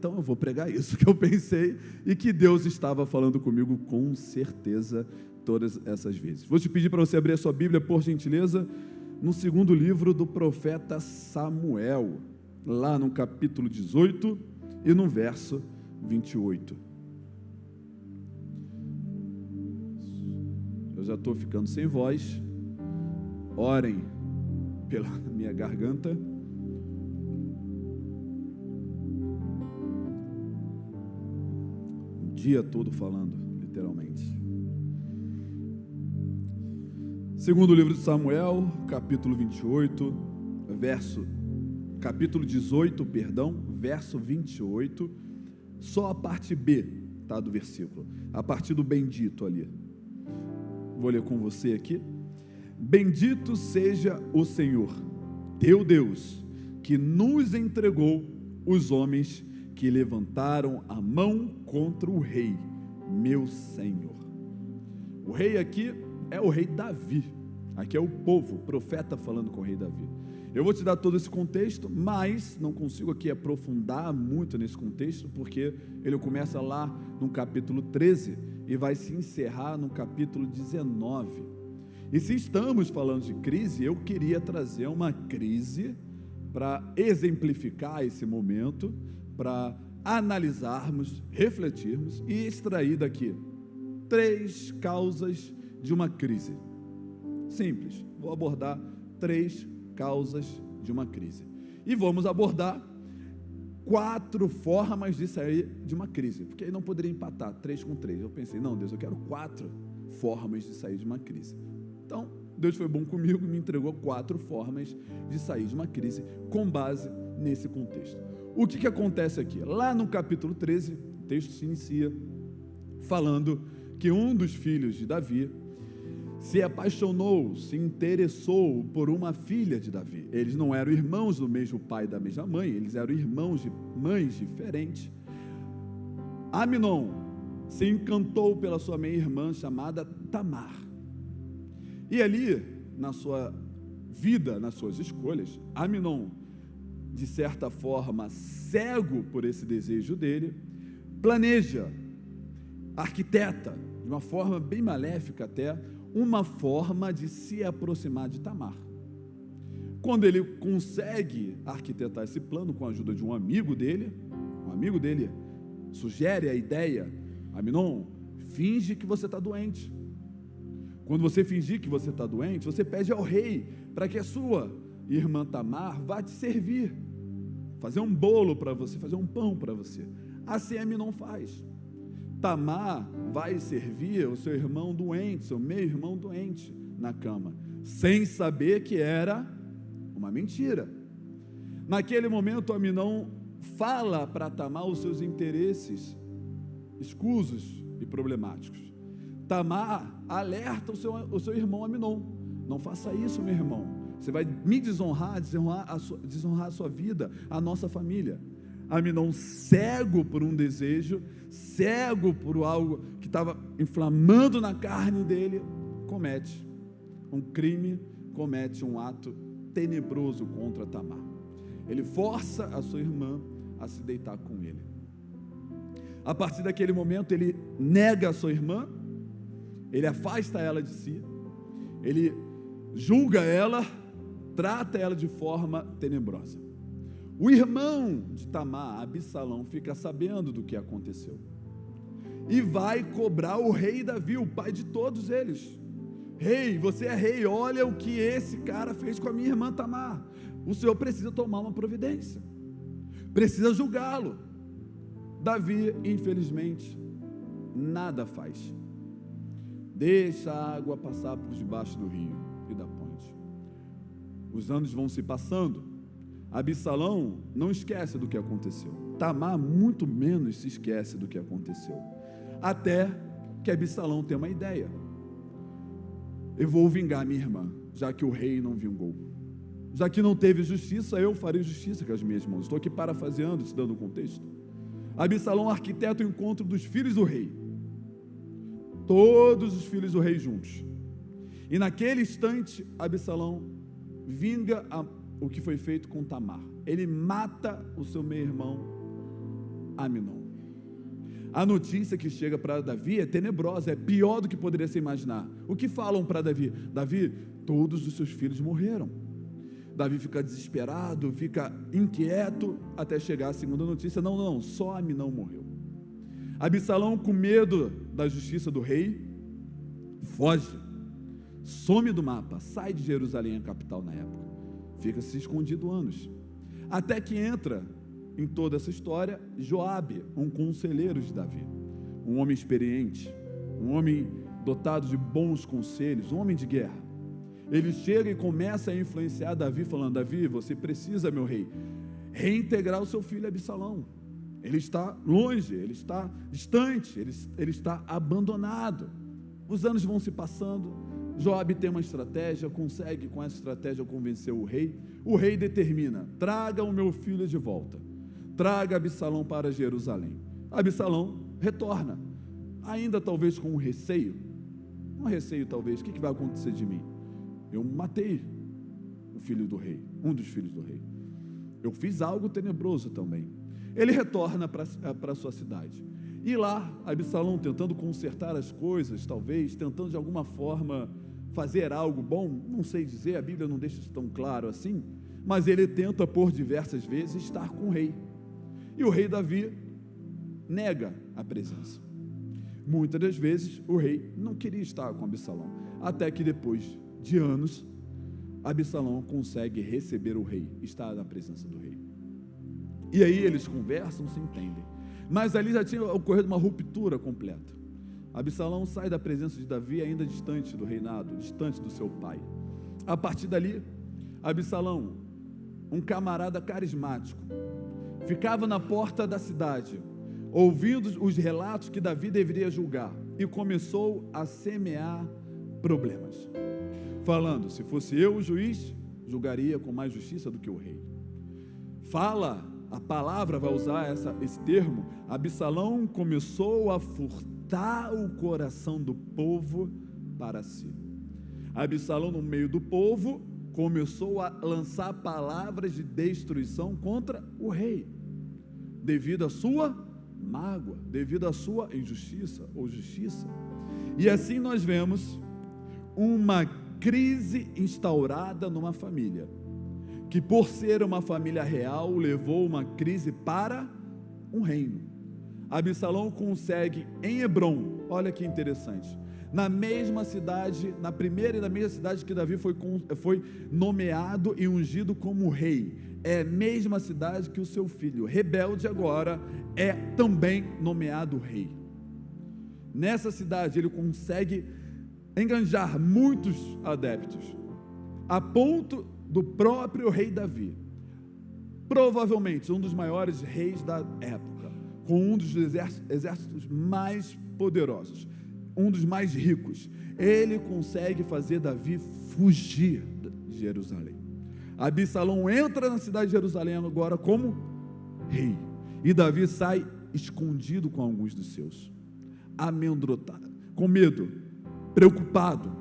Então eu vou pregar isso que eu pensei e que Deus estava falando comigo com certeza todas essas vezes. Vou te pedir para você abrir a sua Bíblia, por gentileza, no segundo livro do profeta Samuel, lá no capítulo 18 e no verso 28. Eu já estou ficando sem voz. Orem pela minha garganta. Dia todo falando, literalmente. Segundo livro de Samuel, capítulo 28, capítulo 18, verso 28, só a parte B, tá, do versículo, a partir do bendito ali. Vou ler com você aqui. Bendito seja o Senhor, teu Deus, que nos entregou os homens que levantaram a mão contra o rei, meu Senhor. O rei aqui é o rei Davi. Aqui é o povo, o profeta falando com o rei Davi. Eu vou te dar todo esse contexto, mas não consigo aqui aprofundar muito nesse contexto, porque ele começa lá no capítulo 13 e vai se encerrar no capítulo 19. E se estamos falando de crise, eu queria trazer uma crise para exemplificar esse momento, para analisarmos, refletirmos e extrair daqui 3 causas de uma crise. Simples, vou abordar 3 causas de uma crise. E vamos abordar 4 formas de sair de uma crise, porque aí não poderia empatar 3 com 3. Eu pensei, não, Deus, eu quero 4 formas de sair de uma crise. Então, Deus foi bom comigo e me entregou 4 formas de sair de uma crise com base nesse contexto. O que acontece aqui? Lá no capítulo 13, o texto se inicia falando que um dos filhos de Davi se apaixonou, se interessou por uma filha de Davi. Eles não eram irmãos do mesmo pai e da mesma mãe, eles eram irmãos de mães diferentes. Amnon se encantou pela sua meia-irmã chamada Tamar. E ali, na sua vida, nas suas escolhas, Amnon, de certa forma, cego por esse desejo dele, planeja, arquiteta, de uma forma bem maléfica até, uma forma de se aproximar de Tamar. Quando ele consegue arquitetar esse plano com a ajuda de um amigo dele sugere a ideia: Amnon, finge que você está doente. Quando você fingir que você está doente, você pede ao rei para que a sua irmã Tamar vá te servir, fazer um bolo para você, fazer um pão para você. Assim Amnon faz. Tamar vai servir o seu irmão doente, seu meio-irmão doente, na cama, sem saber que era uma mentira. Naquele momento, Amnon fala para Tamar os seus interesses escusos e problemáticos. Tamar alerta o seu irmão Amnon: não faça isso, meu irmão, você vai me desonrar a sua vida, a nossa família. Amnon, cego por um desejo, cego por algo que estava inflamando na carne dele, comete um crime, comete um ato tenebroso contra Tamar. Ele força a sua irmã a se deitar com ele. A partir daquele momento, ele nega a sua irmã, ele afasta ela de si, ele julga ela, trata ela de forma tenebrosa. O irmão de Tamar, Absalão, fica sabendo do que aconteceu e vai cobrar o rei Davi, o pai de todos eles. Rei, você é rei, olha o que esse cara fez com a minha irmã Tamar. O senhor precisa tomar uma providência, precisa julgá-lo. Davi, infelizmente, nada faz. Deixa a água passar por debaixo do rio e da ponte. Os anos vão se passando. Absalão não esquece do que aconteceu. Tamar muito menos se esquece do que aconteceu. Até que Absalão tem uma ideia: eu vou vingar minha irmã, já que o rei não vingou. Já que não teve justiça, eu farei justiça com as minhas mãos. Estou aqui parafraseando, te dando o contexto. Absalão arquiteta o encontro dos filhos do rei. Todos os filhos do rei juntos. E naquele instante, Absalão vinga o que foi feito com Tamar. Ele mata o seu meio-irmão Aminon. A notícia que chega para Davi é tenebrosa, é pior do que poderia se imaginar. O que falam para Davi? Davi, todos os seus filhos morreram. Davi fica desesperado, fica inquieto, até chegar a segunda notícia: não, só Aminon morreu. Absalão, com medo da justiça do rei, foge, some do mapa, sai de Jerusalém, a capital na época, fica-se escondido anos, até que entra em toda essa história Joabe, um conselheiro de Davi, um homem experiente, um homem dotado de bons conselhos, um homem de guerra. Ele chega e começa a influenciar Davi, falando: Davi, você precisa, meu rei, reintegrar o seu filho Absalão. Ele está longe, ele está distante, ele está abandonado. Os anos vão se passando, Joabe tem uma estratégia, consegue com essa estratégia convencer o rei determina: traga o meu filho de volta, traga Absalão para Jerusalém. Absalão retorna, ainda talvez com um receio talvez: o que vai acontecer de mim? Eu matei o filho do rei, um dos filhos do rei, eu fiz algo tenebroso também. Ele retorna para a sua cidade, e lá Absalão, tentando consertar as coisas, talvez, tentando de alguma forma fazer algo bom, não sei dizer, a Bíblia não deixa isso tão claro assim, mas ele tenta por diversas vezes estar com o rei, e o rei Davi nega a presença. Muitas das vezes o rei não queria estar com Absalão, até que depois de anos, Absalão consegue receber o rei, estar na presença do rei, e aí eles conversam, se entendem, mas ali já tinha ocorrido uma ruptura completa. Absalão sai da presença de Davi ainda distante do reinado, distante do seu pai. A partir dali, Absalão, um camarada carismático, ficava na porta da cidade, ouvindo os relatos que Davi deveria julgar, e começou a semear problemas, falando: se fosse eu o juiz, julgaria com mais justiça do que o rei. A palavra vai usar esse termo: Absalão começou a furtar o coração do povo para si. Absalão, no meio do povo, começou a lançar palavras de destruição contra o rei, devido à sua mágoa, devido à sua injustiça ou justiça. E assim nós vemos uma crise instaurada numa família, que por ser uma família real, levou uma crise para um reino. Absalão consegue em Hebrom, olha que interessante, na mesma cidade, na primeira e na mesma cidade que Davi foi nomeado e ungido como rei, é a mesma cidade que o seu filho, rebelde agora, é também nomeado rei. Nessa cidade ele consegue enganjar muitos adeptos, a ponto do próprio rei Davi, provavelmente um dos maiores reis da época, com um dos exércitos mais poderosos, um dos mais ricos, ele consegue fazer Davi fugir de Jerusalém. Absalão entra na cidade de Jerusalém agora como rei, e Davi sai escondido com alguns dos seus, amedrontado, com medo, preocupado,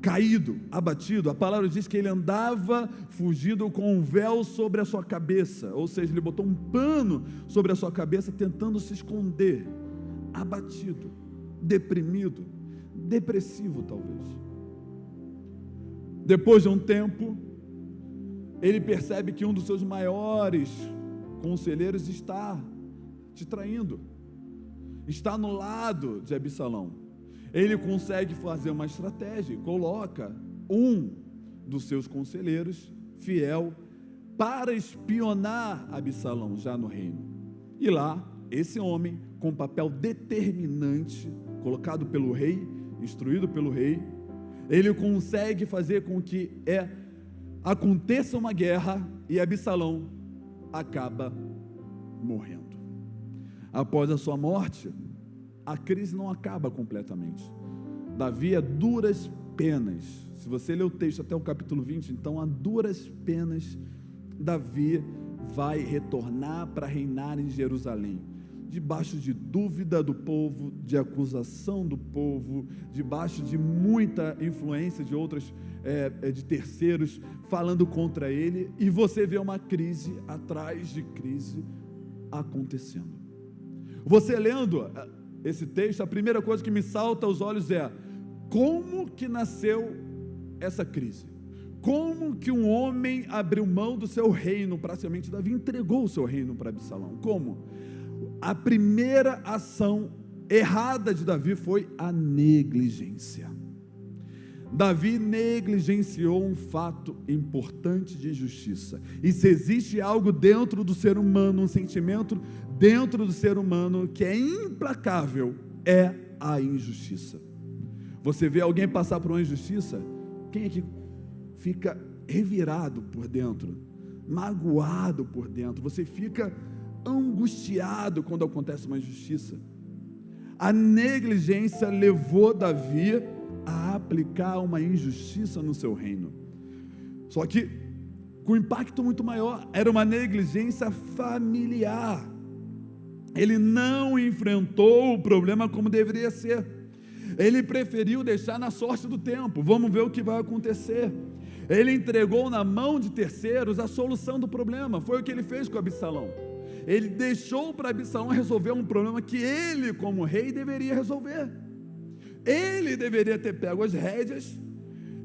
caído, abatido. A palavra diz que ele andava fugido com um véu sobre a sua cabeça, ou seja, ele botou um pano sobre a sua cabeça, tentando se esconder, abatido, deprimido, depressivo talvez. Depois de um tempo, ele percebe que um dos seus maiores conselheiros está te traindo, está no lado de Absalão. Ele consegue fazer uma estratégia e coloca um dos seus conselheiros fiel para espionar Absalão já no reino. E lá, esse homem, com papel determinante, colocado pelo rei, instruído pelo rei, ele consegue fazer com que aconteça uma guerra e Absalão acaba morrendo. Após a sua morte, a crise não acaba completamente. Davi, a duras penas, se você ler o texto até o capítulo 20, então, a duras penas, Davi vai retornar para reinar em Jerusalém, debaixo de dúvida do povo, de acusação do povo, debaixo de muita influência de outras, de terceiros, falando contra ele, e você vê uma crise atrás de crise acontecendo. Você lendo esse texto, a primeira coisa que me salta aos olhos é: como que nasceu essa crise? Como que um homem abriu mão do seu reino, praticamente Davi entregou o seu reino para Absalão? Como? A primeira ação errada de Davi foi a negligência. Davi negligenciou um fato importante de injustiça. E se existe algo dentro do ser humano, um sentimento dentro do ser humano que é implacável, é a injustiça. Você vê alguém passar por uma injustiça, quem é que fica revirado por dentro, magoado por dentro? Você fica angustiado quando acontece uma injustiça. A negligência levou Davi a aplicar uma injustiça no seu reino. Só que com impacto muito maior, era uma negligência familiar. Ele não enfrentou o problema como deveria ser. Ele preferiu deixar na sorte do tempo. Vamos ver o que vai acontecer. Ele entregou na mão de terceiros a solução do problema. Foi o que ele fez com Absalão. Ele deixou para Absalão resolver um problema que ele, como rei, deveria resolver. Ele deveria ter pego as rédeas,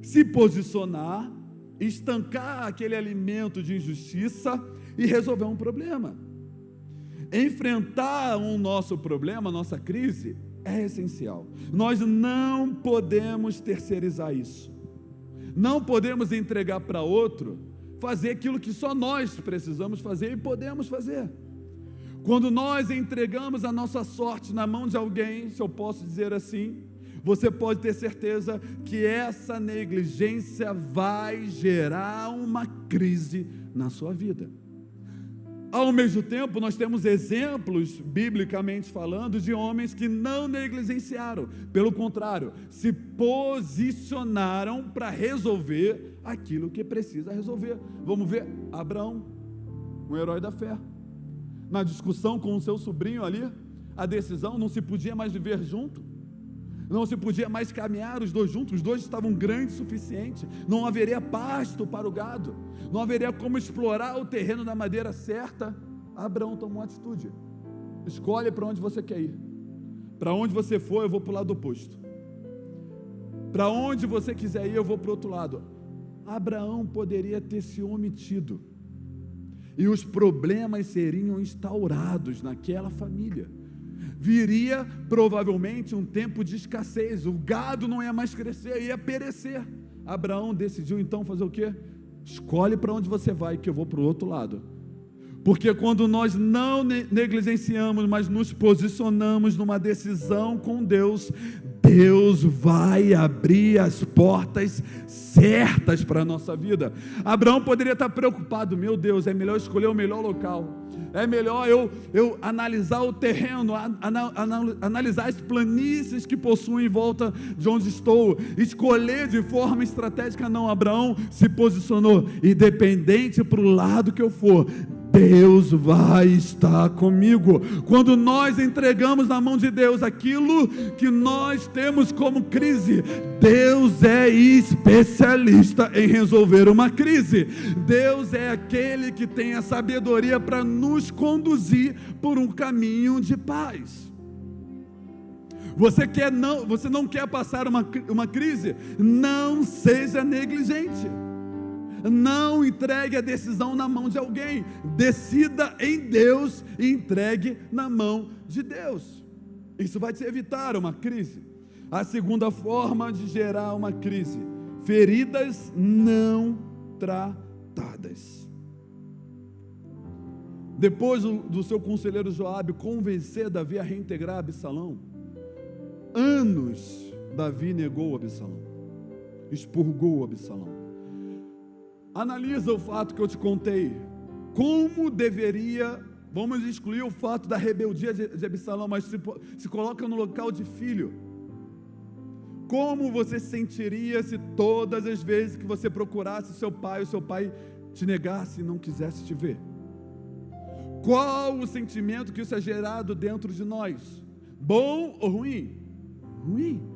se posicionar, estancar aquele alimento de injustiça e resolver um problema. Enfrentar o nosso problema, a nossa crise, é essencial. Nós não podemos terceirizar isso. Não podemos entregar para outro, fazer aquilo que só nós precisamos fazer e podemos fazer. Quando nós entregamos a nossa sorte na mão de alguém, se eu posso dizer assim, você pode ter certeza que essa negligência vai gerar uma crise na sua vida. Ao mesmo tempo, nós temos exemplos, biblicamente falando, de homens que não negligenciaram, pelo contrário, se posicionaram para resolver aquilo que precisa resolver. Vamos ver Abraão, um herói da fé. Na discussão com o seu sobrinho ali, a decisão, não se podia mais viver junto, não se podia mais caminhar os dois juntos, os dois estavam grandes o suficiente, não haveria pasto para o gado, não haveria como explorar o terreno da maneira certa. Abraão tomou uma atitude: escolhe para onde você quer ir, para onde você for eu vou para o lado oposto, para onde você quiser ir eu vou para o outro lado. Abraão poderia ter se omitido, e os problemas seriam instaurados naquela família. Viria provavelmente um tempo de escassez, o gado não ia mais crescer, ia perecer. Abraão decidiu então fazer o quê? Escolhe para onde você vai, que eu vou para o outro lado. Porque quando nós não negligenciamos, mas nos posicionamos numa decisão com Deus, Deus vai abrir as portas certas para a nossa vida. Abraão poderia estar preocupado: meu Deus, é melhor escolher o melhor local, é melhor eu analisar o terreno, analisar as planícies que possuo em volta de onde estou, escolher de forma estratégica. Não, Abraão se posicionou: independente para o lado que eu for, Deus vai estar comigo. Quando nós entregamos na mão de Deus aquilo que nós temos como crise, Deus é especialista em resolver uma crise. Deus é aquele que tem a sabedoria para nos conduzir por um caminho de paz. Você não quer passar uma crise? Não seja negligente. Não entregue a decisão na mão de alguém. Decida em Deus e entregue na mão de Deus. Isso vai te evitar uma crise. A segunda forma de gerar uma crise: feridas não tratadas. Depois do seu conselheiro Joabe convencer Davi a reintegrar Absalão, anos Davi negou Absalão, expurgou Absalão. Analisa o fato que eu te contei. Como deveria, vamos excluir o fato da rebeldia de Absalão, mas se coloca no local de filho. Como você se sentiria se todas as vezes que você procurasse o seu pai te negasse e não quisesse te ver? Qual o sentimento que isso é gerado dentro de nós? Bom ou ruim? Ruim.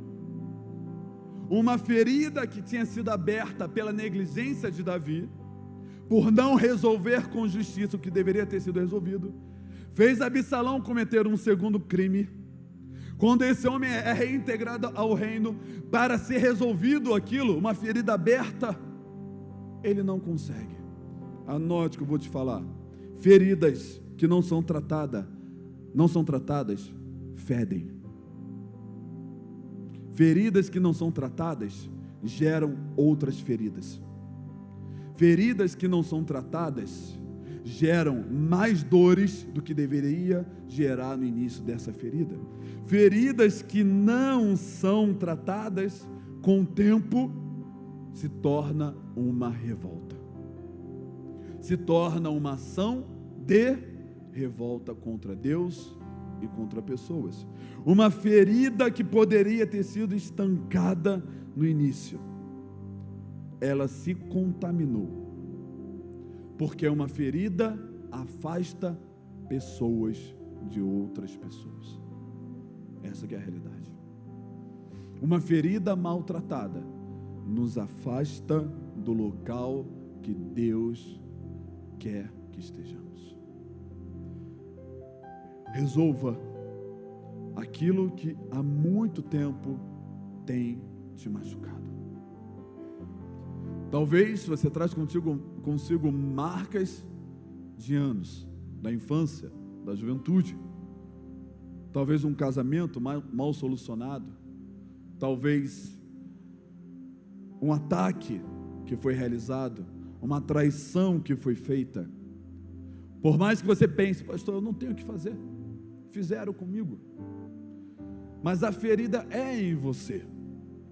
Uma ferida que tinha sido aberta pela negligência de Davi, por não resolver com justiça o que deveria ter sido resolvido, fez Absalão cometer um segundo crime. Quando esse homem é reintegrado ao reino, para ser resolvido aquilo, uma ferida aberta, ele não consegue. Anote o que eu vou te falar: feridas que não são tratadas, fedem. Feridas que não são tratadas geram outras feridas. Feridas que não são tratadas geram mais dores do que deveria gerar no início dessa ferida. Feridas que não são tratadas, com o tempo, se torna uma revolta. Se torna uma ação de revolta contra Deus e contra pessoas. Uma ferida que poderia ter sido estancada no início, ela se contaminou. Porque uma ferida afasta pessoas de outras pessoas. Essa que é a realidade. Uma ferida maltratada nos afasta do local que Deus quer que estejamos. Resolva aquilo que há muito tempo tem te machucado. Talvez você traz consigo marcas de anos, da infância, da juventude. Talvez um casamento mal solucionado. Talvez um ataque que foi realizado, uma traição que foi feita. Por mais que você pense: pastor, eu não tenho o que fazer, fizeram comigo. Mas a ferida é em você,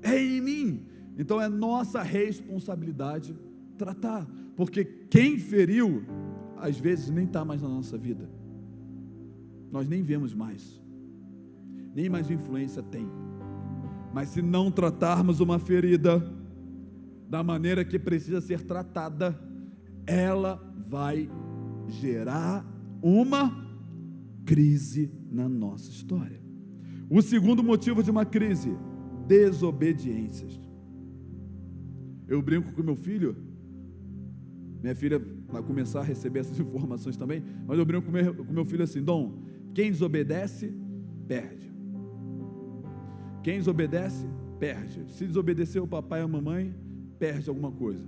é em mim. Então é nossa responsabilidade tratar, porque quem feriu, às vezes nem está mais na nossa vida, nós nem vemos mais, nem mais influência tem. Mas se não tratarmos uma ferida da maneira que precisa ser tratada, ela vai gerar uma crise na nossa história. O segundo motivo de uma crise: desobediências. Eu brinco com meu filho, minha filha vai começar a receber essas informações também, mas eu brinco com meu filho assim: Dom, quem desobedece, perde. Quem desobedece, perde. Se desobedecer o papai e a mamãe, perde alguma coisa.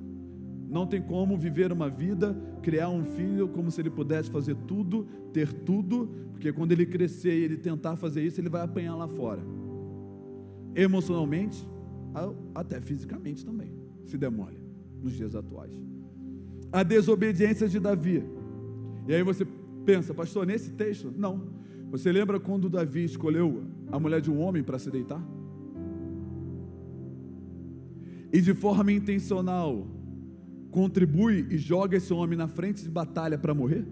Não tem como viver uma vida, criar um filho como se ele pudesse fazer tudo, ter tudo, porque quando ele crescer e ele tentar fazer isso, ele vai apanhar lá fora. Emocionalmente, até fisicamente também, se demole, nos dias atuais. A desobediência de Davi. E aí você pensa: pastor, nesse texto? Não. Você lembra quando Davi escolheu a mulher de um homem para se deitar? E de forma intencional contribui e joga esse homem na frente de batalha para morrer?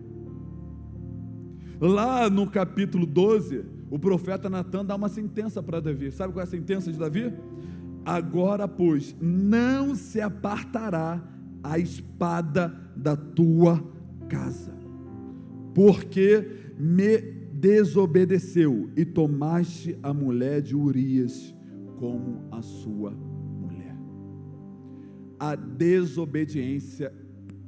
Lá no capítulo 12, o profeta Natan dá uma sentença para Davi. Sabe qual é a sentença de Davi? Agora, pois, não se apartará a espada da tua casa, porque me desobedeceu e tomaste a mulher de Urias como a sua mulher. A desobediência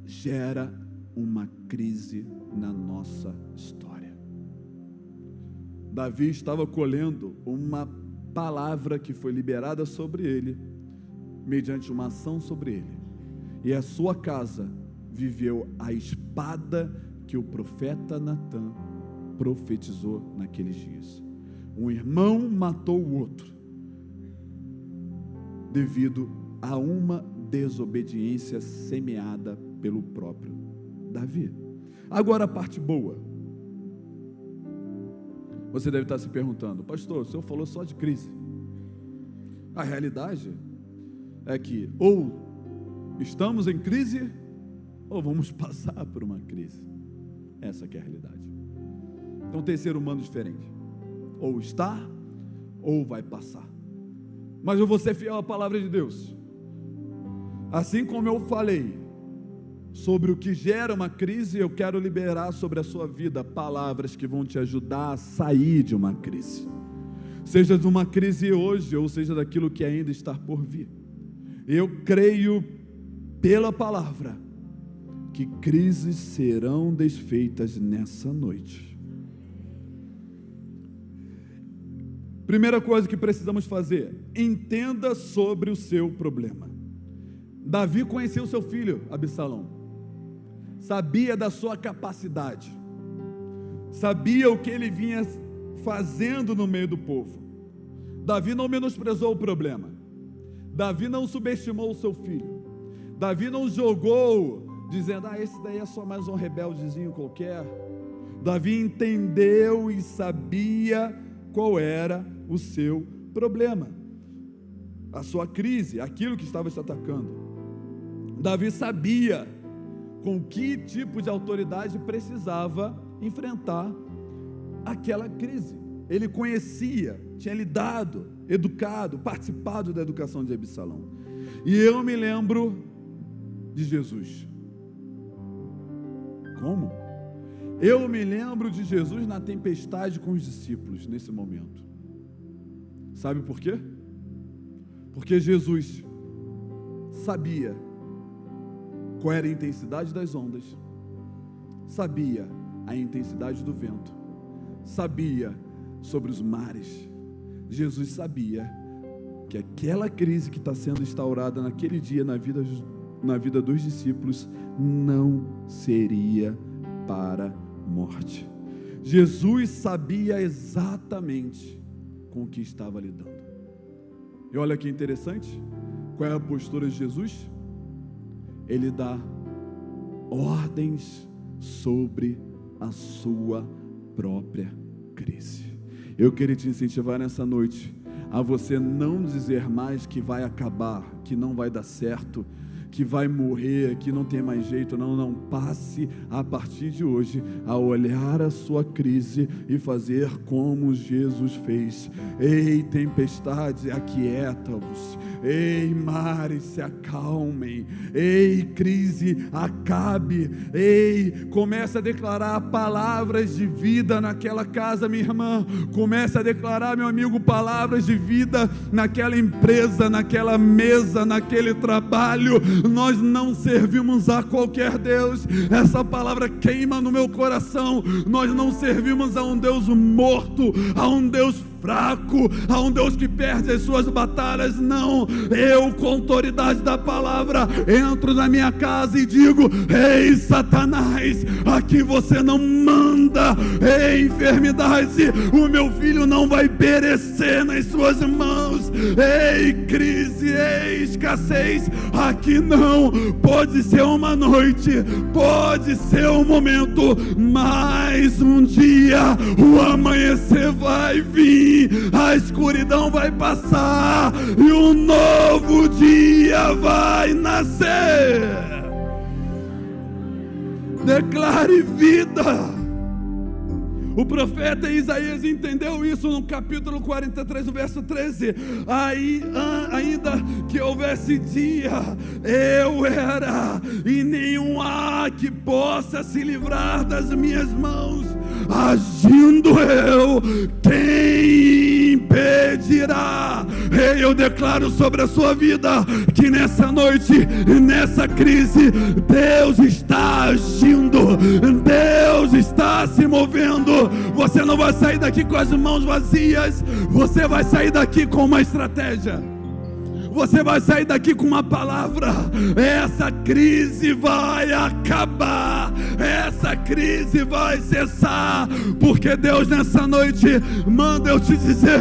gera uma crise na nossa história. Davi estava colhendo uma palavra que foi liberada sobre ele, mediante uma ação sobre ele, e a sua casa viveu a espada que o profeta Natan profetizou naqueles dias. Um irmão matou o outro devido a uma desobediência semeada pelo próprio Davi. Agora a parte boa. Você deve estar se perguntando: pastor, o senhor falou só de crise. A realidade é que ou estamos em crise ou vamos passar por uma crise. Essa que é a realidade. Então tem ser humano diferente: ou está ou vai passar. Mas eu vou ser fiel à palavra de Deus. Assim como eu falei sobre o que gera uma crise, eu quero liberar sobre a sua vida palavras que vão te ajudar a sair de uma crise, seja de uma crise hoje, ou seja daquilo que ainda está por vir. Eu creio pela palavra que crises serão desfeitas nessa noite. Primeira coisa que precisamos fazer: entenda sobre o seu problema. Davi conhecia o seu filho, Absalão, sabia da sua capacidade, sabia o que ele vinha fazendo no meio do povo. Davi não menosprezou o problema, Davi não subestimou o seu filho, Davi não jogou, dizendo, esse daí é só mais um rebeldezinho qualquer. Davi entendeu e sabia qual era o seu problema, a sua crise, aquilo que estava te atacando. Davi sabia com que tipo de autoridade precisava enfrentar aquela crise. Ele conhecia, tinha lidado, educado, participado da educação de Absalão. E eu me lembro de Jesus. Como? Eu me lembro de Jesus na tempestade com os discípulos, nesse momento. Sabe por quê? Porque Jesus sabia qual era a intensidade das ondas, sabia a intensidade do vento, sabia sobre os mares. Jesus sabia que aquela crise que está sendo instaurada naquele dia na vida dos discípulos não seria para morte. Jesus sabia exatamente com o que estava lidando. E olha que interessante, qual é a postura de Jesus? Ele dá ordens sobre a sua própria crise. Eu queria te incentivar nessa noite a você não dizer mais que vai acabar, que não vai dar certo, que vai morrer, que não tem mais jeito. Não, passe a partir de hoje a olhar a sua crise e fazer como Jesus fez. Ei, tempestades, aquieta-vos. Ei, mares, se acalmem. Ei, crise, acabe. Ei, comece a declarar palavras de vida naquela casa, minha irmã. Comece a declarar, meu amigo, palavras de vida naquela empresa, naquela mesa, naquele trabalho. Nós não servimos a qualquer Deus. Essa palavra queima no meu coração. Nós não servimos a um Deus morto, a um Deus fraco, a um Deus que perde as suas batalhas. Não, eu, com autoridade da palavra, entro na minha casa e digo: ei, Satanás, aqui você não manda. Ei, enfermidade, o meu filho não vai perecer nas suas mãos. Ei, crise, ei, escassez, aqui não. Pode ser uma noite, pode ser um momento, mas um dia o amanhecer vai vir, a escuridão vai passar e um novo dia vai nascer. Declare vida. O profeta Isaías entendeu isso no capítulo 43, no verso 13. Ainda que houvesse dia, eu era, e nenhum há que possa se livrar das minhas mãos. Agindo eu, quem impedirá? Ei, eu declaro sobre a sua vida que nessa noite, nessa crise, Deus está agindo, Deus está se movendo. Você não vai sair daqui com as mãos vazias, você vai sair daqui com uma estratégia. Você vai sair daqui com uma palavra. Essa crise vai acabar, essa crise vai cessar, porque Deus nessa noite manda eu te dizer: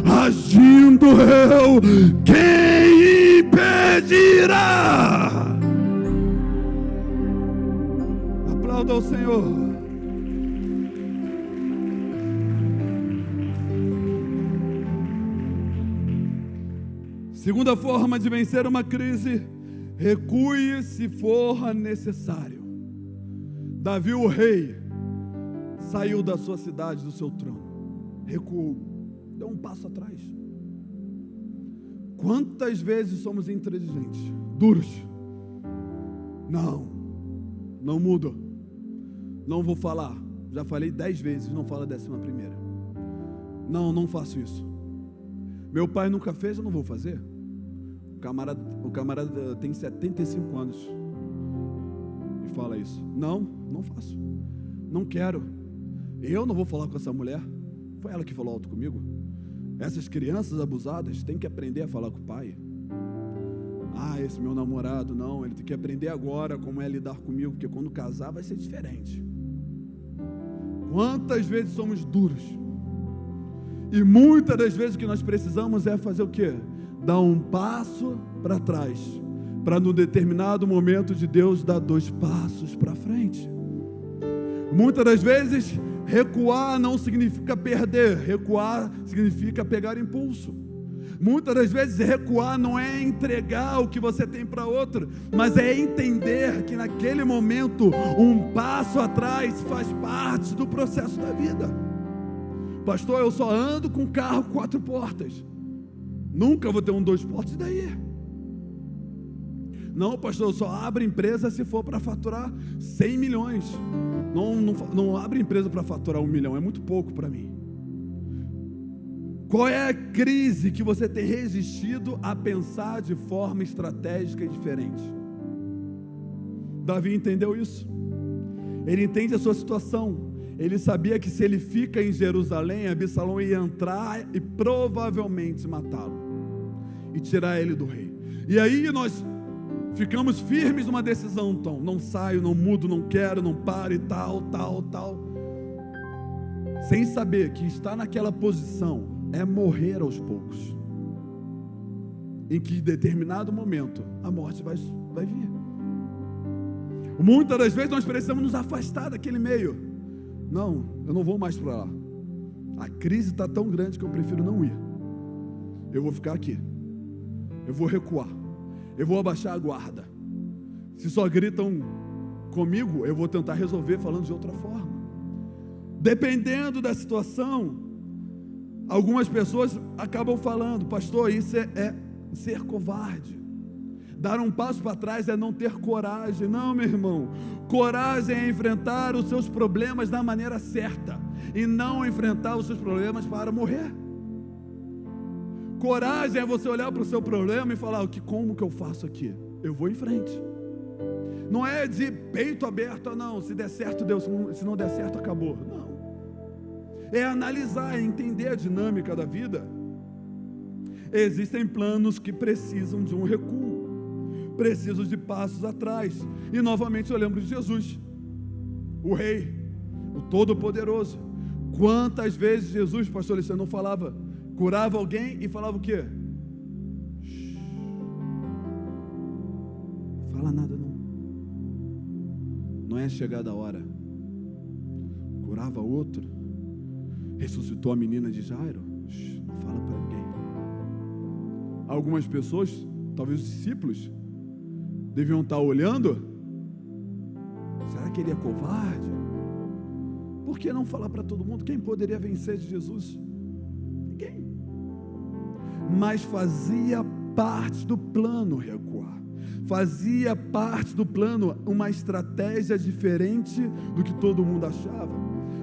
agindo eu, quem impedirá? Aplauda ao Senhor. Segunda forma de vencer uma crise: recue se for necessário. Davi, o rei, saiu da sua cidade, do seu trono, recuou, deu um passo atrás. Quantas vezes somos intransigentes, duros? Não mudo, não vou falar. Já falei 10 vezes, não falo a 11ª. Não faço isso. Meu pai nunca fez, eu não vou fazer. O camarada tem 75 anos e fala isso. Não faço. Não quero. Eu não vou falar com essa mulher. Foi ela que falou alto comigo. Essas crianças abusadas têm que aprender a falar com o pai. Esse meu namorado, não, ele tem que aprender agora como é lidar comigo, porque quando casar vai ser diferente. Quantas vezes somos duros? E muitas das vezes o que nós precisamos é fazer o quê? Dar um passo para trás, para no determinado momento de Deus dar 2 passos para frente. Muitas das vezes recuar não significa perder, recuar significa pegar impulso. Muitas das vezes recuar não é entregar o que você tem para outro, mas é entender que naquele momento um passo atrás faz parte do processo da vida. Pastor, eu só ando com carro 4 portas, nunca vou ter um 2 portas, e daí? Não, pastor, eu só abro empresa se for para faturar 100 milhões, não abro empresa para faturar 1 milhão, é muito pouco para mim. Qual é a crise que você tem resistido a pensar de forma estratégica e diferente? Davi entendeu isso. Ele entende a sua situação. Ele sabia que se ele fica em Jerusalém, Absalão ia entrar e provavelmente matá-lo e tirar ele do rei. E aí nós ficamos firmes numa decisão, então, não saio, não mudo, não quero, não paro e tal, sem saber que estar naquela posição é morrer aos poucos, em que em determinado momento a morte vai vir. Muitas das vezes nós precisamos nos afastar daquele meio. Não, eu não vou mais para lá, a crise está tão grande que eu prefiro não ir, eu vou ficar aqui, eu vou recuar, eu vou abaixar a guarda. Se só gritam comigo, eu vou tentar resolver falando de outra forma. Dependendo da situação, algumas pessoas acabam falando, pastor, isso é ser covarde. Dar um passo para trás é não ter coragem. Não, meu irmão, coragem é enfrentar os seus problemas da maneira certa e não enfrentar os seus problemas para morrer. Coragem é você olhar para o seu problema e falar, como que eu faço aqui? Eu vou em frente. Não é de peito aberto, não, se der certo Deus, se não der certo acabou. Não. É analisar, é entender a dinâmica da vida. Existem planos que precisam de um recuo, precisam de passos atrás. E novamente eu lembro de Jesus, o Rei, o Todo-Poderoso. Quantas vezes Jesus, pastor Alexandre, não falava, curava alguém e falava o quê? Fala nada não, não é chegada a hora. Curava outro, ressuscitou a menina de Jairo, não fala para ninguém. Algumas pessoas, talvez os discípulos, deviam estar olhando, será que ele é covarde? Por que não falar para todo mundo? Quem poderia vencer de Jesus? Ninguém. Mas fazia parte do plano recuar, fazia parte do plano uma estratégia diferente do que todo mundo achava,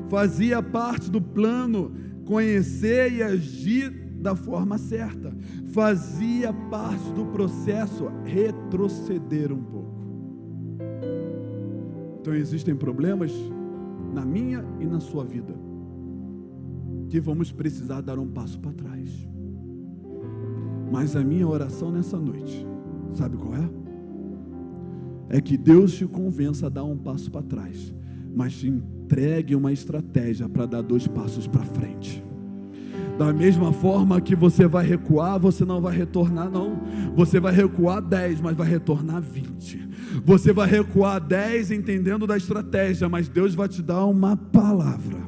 fazia parte do plano conhecer e agir da forma certa, fazia parte do processo retroceder um pouco. Então existem problemas na minha e na sua vida que vamos precisar dar um passo para trás. Mas a minha oração nessa noite, sabe qual é? É que Deus te convença a dar um passo para trás, mas te entregue uma estratégia para dar 2 passos para frente. Da mesma forma que você vai recuar, você não vai retornar não. Você vai recuar 10, mas vai retornar 20. Você vai recuar 10 entendendo da estratégia, mas Deus vai te dar uma palavra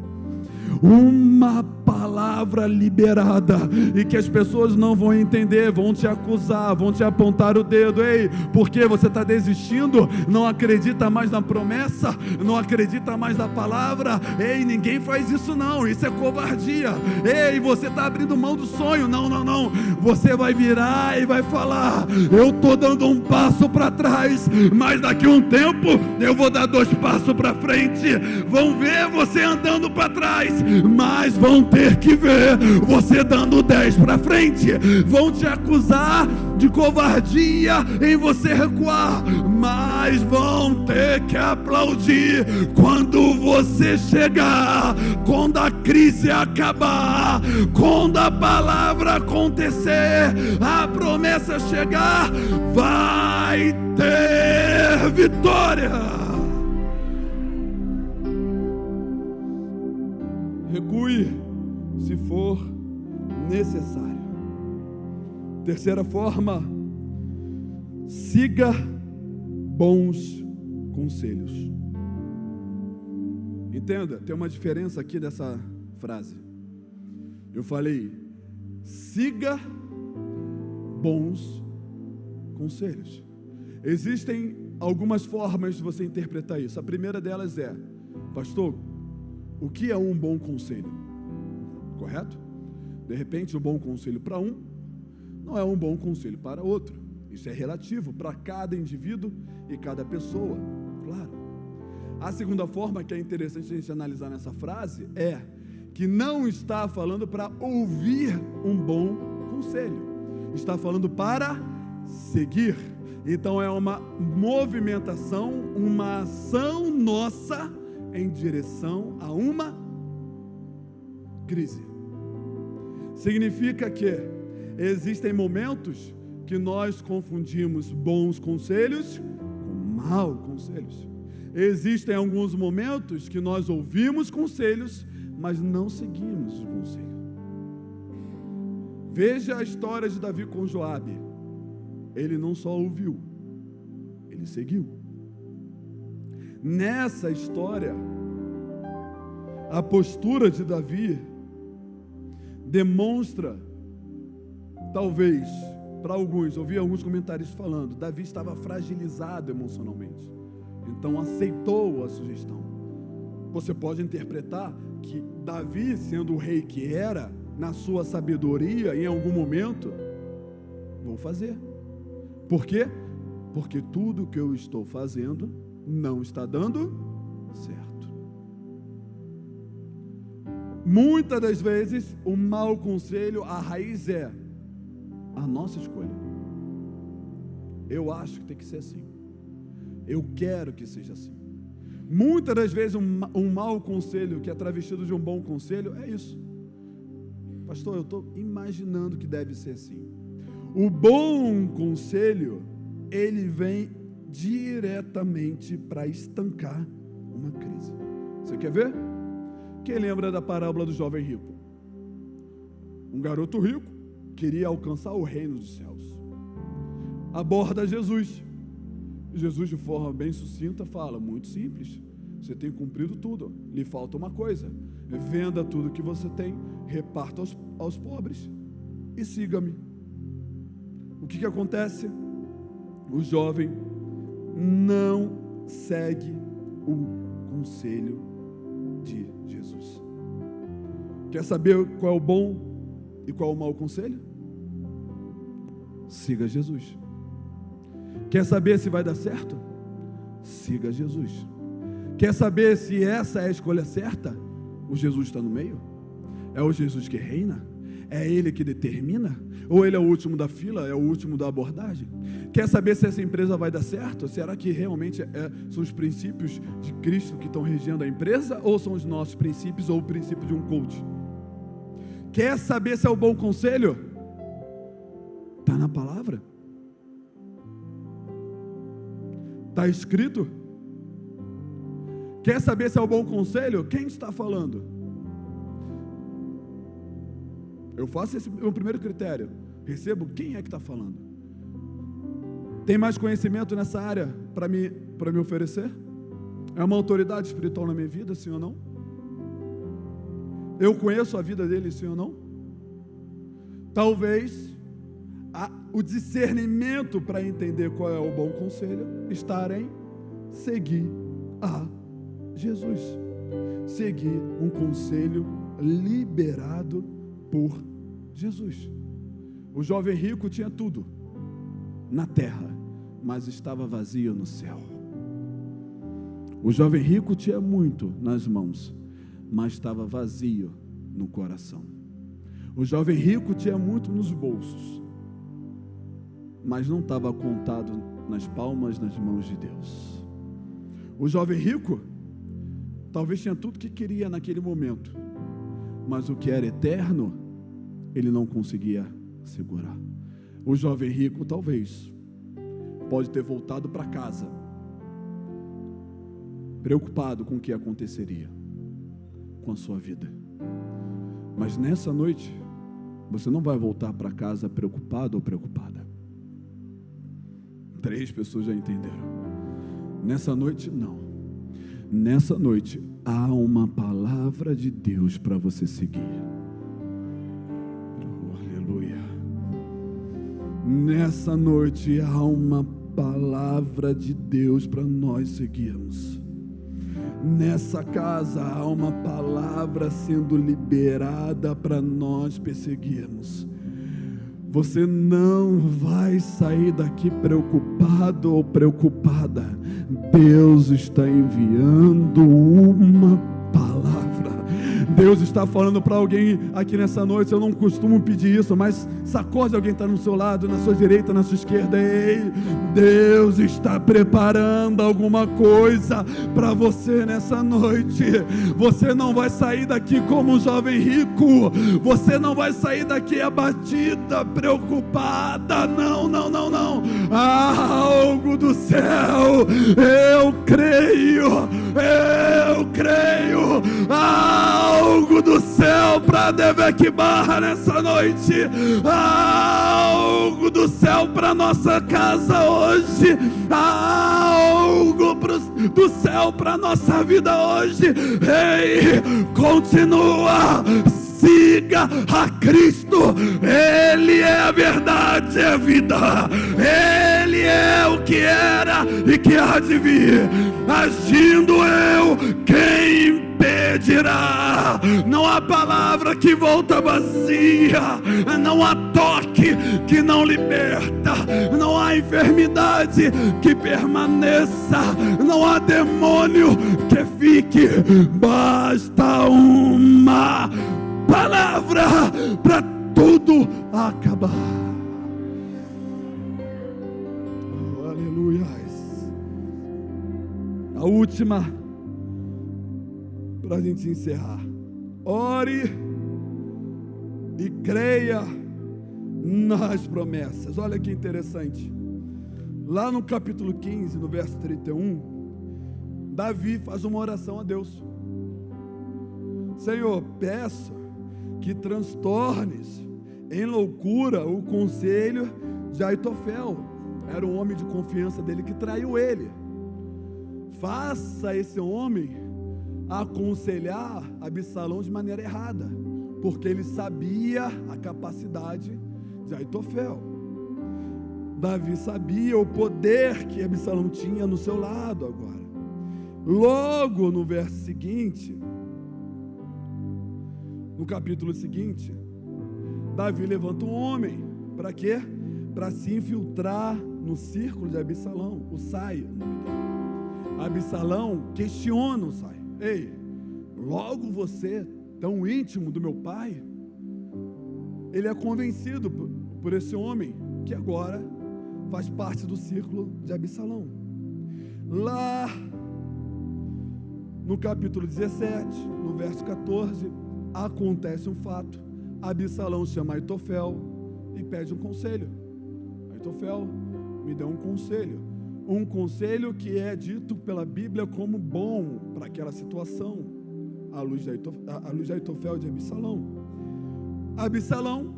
liberada, e que as pessoas não vão entender, vão te acusar, vão te apontar o dedo. Ei, por que você está desistindo? Não acredita mais na promessa? Não acredita mais na palavra? Ei, ninguém faz isso não, isso é covardia. Ei, você está abrindo mão do sonho. Não, você vai virar e vai falar, eu estou dando um passo para trás, mas daqui a um tempo eu vou dar 2 passos para frente. Vão ver você andando para trás, mas vão ter que ver você dando 10 para frente. Vão te acusar de covardia em você recuar, mas mas vão ter que aplaudir quando você chegar, quando a crise acabar, quando a palavra acontecer, a promessa chegar, vai ter vitória. Recue se for necessário. Terceira forma, siga bons conselhos. Entenda, tem uma diferença aqui dessa frase. Eu falei, siga bons conselhos. Existem algumas formas de você interpretar isso. A primeira delas é, pastor, o que é um bom conselho? Correto? De repente, um bom conselho para um não é um bom conselho para outro. Isso é relativo para cada indivíduo e cada pessoa, claro. A segunda forma que é interessante a gente analisar nessa frase é que não está falando para ouvir um bom conselho, está falando para seguir. Então é uma movimentação, uma ação nossa em direção a uma crise. Significa que existem momentos que nós confundimos bons conselhos com maus conselhos. Existem alguns momentos que nós ouvimos conselhos, mas não seguimos o conselho. Veja a história de Davi com Joabe. Ele não só ouviu, ele seguiu. Nessa história, a postura de Davi demonstra, talvez, para alguns, ouvi alguns comentários falando, Davi estava fragilizado emocionalmente, então aceitou a sugestão. Você pode interpretar que Davi, sendo o rei que era, na sua sabedoria, em algum momento, vou fazer. Por quê? Porque tudo que eu estou fazendo não está dando certo. Muitas das vezes, o mau conselho, a raiz é a nossa escolha. Eu acho que tem que ser assim. Eu quero que seja assim. Muitas das vezes, um mau conselho que é travestido de um bom conselho é isso. Pastor, eu estou imaginando que deve ser assim. O bom conselho, ele vem diretamente para estancar uma crise. Você quer ver? Quem lembra da parábola do jovem rico? Um garoto rico queria alcançar o reino dos céus. Aborda Jesus. Jesus, de forma bem sucinta, fala, muito simples, você tem cumprido tudo, lhe falta uma coisa, venda tudo que você tem, reparta aos pobres e siga-me. O que acontece? O jovem não segue o conselho de Jesus. Quer saber qual é o bom e qual é o mau conselho? Siga Jesus. Quer saber se vai dar certo? Siga Jesus. Quer saber se essa é a escolha certa? O Jesus está no meio? É o Jesus que reina? É Ele que determina? Ou Ele é o último da fila? É o último da abordagem? Quer saber se essa empresa vai dar certo? Será que realmente são os princípios de Cristo que estão regendo a empresa? Ou são os nossos princípios ou o princípio de um coach? Quer saber se é o bom conselho? Está na palavra. Está escrito. Quer saber se é o bom conselho? Quem está falando? Eu faço esse meu primeiro critério. Recebo quem é que está falando. Tem mais conhecimento nessa área para me oferecer? É uma autoridade espiritual na minha vida, sim ou não? Eu conheço a vida dele, sim ou não? Talvez o discernimento para entender qual é o bom conselho estar em seguir a Jesus. Seguir um conselho liberado por Jesus. O jovem rico tinha tudo na terra, mas estava vazio no céu. O jovem rico tinha muito nas mãos, mas estava vazio no coração. O jovem rico tinha muito nos bolsos, mas não estava contado nas palmas, nas mãos de Deus. O jovem rico talvez tinha tudo que queria naquele momento, mas o que era eterno, ele não conseguia segurar. O jovem rico talvez pode ter voltado para casa, preocupado com o que aconteceria com a sua vida. Mas nessa noite, você não vai voltar para casa preocupado ou preocupada. 3 pessoas já entenderam. Nessa noite, não. Nessa noite, há uma palavra de Deus para você seguir. Oh, aleluia. Nessa noite, há uma palavra de Deus para nós seguirmos. Nessa casa há uma palavra sendo liberada para nós perseguirmos. Você não vai sair daqui preocupado ou preocupada. Deus está enviando uma palavra. Deus está falando para alguém aqui nessa noite. Eu não costumo pedir isso, mas sacode alguém que está no seu lado, na sua direita, na sua esquerda. Ei, Deus está preparando alguma coisa para você nessa noite. Você não vai sair daqui como um jovem rico. Você não vai sair daqui abatida, preocupada. Não, não, não, não. Há algo do céu. Eu creio. Há algo do céu para Devec Barra nessa noite. Há algo do céu para nossa casa hoje. Há algo do céu para nossa vida hoje. Ei, continua. Siga a Cristo. Ele é a verdade e a vida. Ele é o que era e que há de vir. Agindo eu, quem impedirá? Não há palavra que volta vazia. Não há toque que não liberta. Não há enfermidade que permaneça. Não há demônio que fique. Basta uma palavra para tudo acabar. Oh, aleluia. A última, para a gente encerrar. Ore e creia nas promessas. Olha que interessante. Lá no capítulo 15, no verso 31, Davi faz uma oração a Deus. Senhor, peço que transtornes em loucura o conselho de Aitofel. Era um homem de confiança dele que traiu ele. Faça esse homem aconselhar Absalão de maneira errada, porque ele sabia a capacidade de Aitofel. Davi sabia o poder que Absalão tinha no seu lado agora. Logo no verso seguinte, no capítulo seguinte, Davi levanta um homem, para quê? Para se infiltrar no círculo de Absalão, o Sai, o nome dele. Absalão questiona o Sai. Ei, logo você, tão íntimo do meu pai? Ele é convencido por esse homem, que agora faz parte do círculo de Absalão. Lá no capítulo 17, no verso 14, acontece um fato. Absalão chama Aitofel e pede um conselho. Aitofel, me dê um conselho que é dito pela Bíblia como bom para aquela situação, à luz de Aitofel e de Absalão. Absalão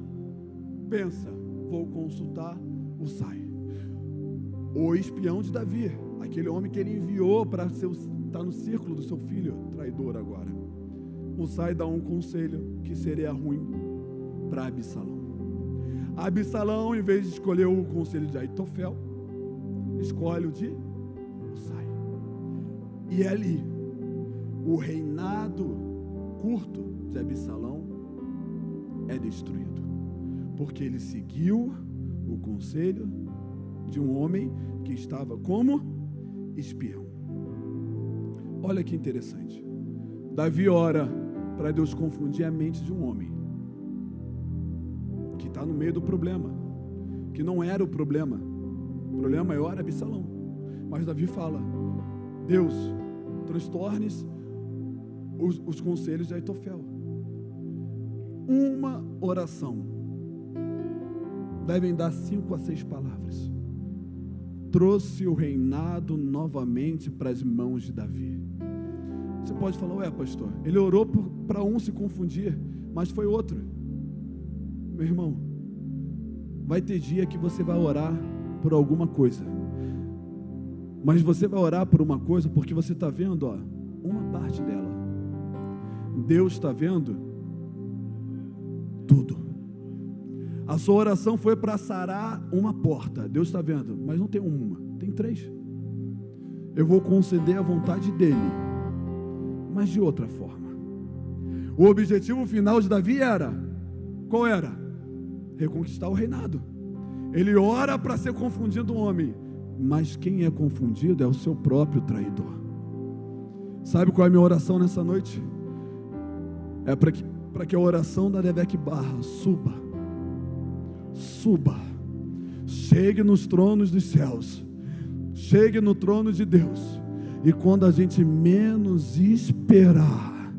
pensa, vou consultar o Sai, o espião de Davi, aquele homem que ele enviou para estar no círculo do seu filho traidor agora. O Sai dá um conselho que seria ruim para Absalão. Absalão, em vez de escolher o conselho de Aitofel, escolhe o de Sai. E ali, o reinado curto de Absalão é destruído, porque ele seguiu o conselho de um homem que estava como espião. Olha que interessante. Davi ora para Deus confundir a mente de um homem que está no meio do problema, que não era o problema. O problema maior era Absalão. Mas Davi fala: Deus, transtornes os conselhos de Aitofel. Uma oração devem dar 5 a 6 palavras. Trouxe o reinado novamente para as mãos de Davi. Você pode falar: ué, pastor, ele orou para um se confundir, mas foi outro. Meu irmão, vai ter dia que você vai orar por alguma coisa, mas você vai orar por uma coisa porque você está vendo, uma parte dela. Deus está vendo tudo. A sua oração foi para sarar uma porta, Deus está vendo, mas não tem uma, tem 3. Eu vou conceder a vontade dele, mas de outra forma. O objetivo final de Davi era, qual era? Reconquistar o reinado. Ele ora para ser confundido um homem, mas quem é confundido é o seu próprio traidor. Sabe qual é a minha oração nessa noite? É para que a oração da Rebeca Barra suba, chegue nos tronos dos céus, chegue no trono de Deus, e quando a gente menos esperar,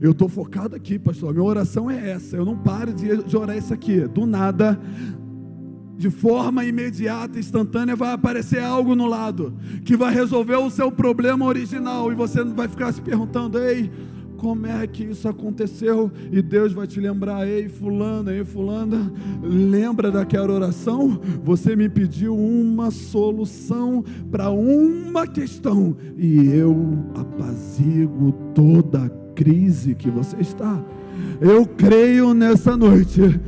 eu estou focado aqui, pastor, minha oração é essa, eu não paro de orar isso aqui, do nada, de forma imediata, instantânea, vai aparecer algo no lado, que vai resolver o seu problema original, e você vai ficar se perguntando: ei, como é que isso aconteceu? E Deus vai te lembrar: ei fulano, ei fulana, lembra daquela oração? Você me pediu uma solução para uma questão, e eu apazigo toda a crise que você está. Eu creio nessa noite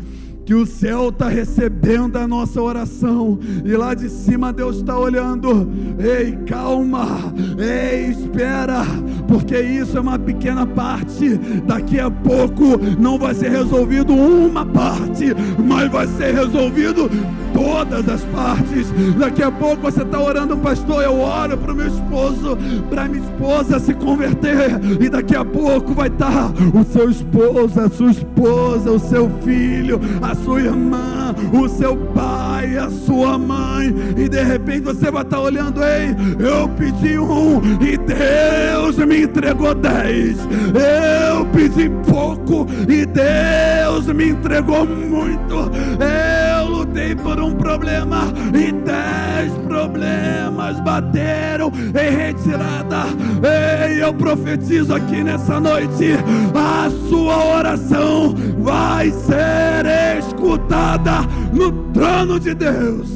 que o céu está recebendo a nossa oração, e lá de cima Deus está olhando: ei, calma, ei, espera, porque isso é uma pequena parte, daqui a pouco não vai ser resolvido uma parte, mas vai ser resolvido todas as partes. Daqui a pouco você está orando: pastor, eu oro para o meu esposo, para minha esposa se converter, e daqui a pouco vai estar o seu esposo, a sua esposa, o seu filho, a sua irmã, o seu pai, a sua mãe, e de repente você vai estar olhando: ei, eu pedi 1 e Deus me entregou 10, eu pedi pouco e Deus me entregou muito, eu lutei por um problema e 10 problemas bateram em retirada. Ei, eu profetizo aqui nessa noite: a sua oração vai ser escutada no trono de Deus.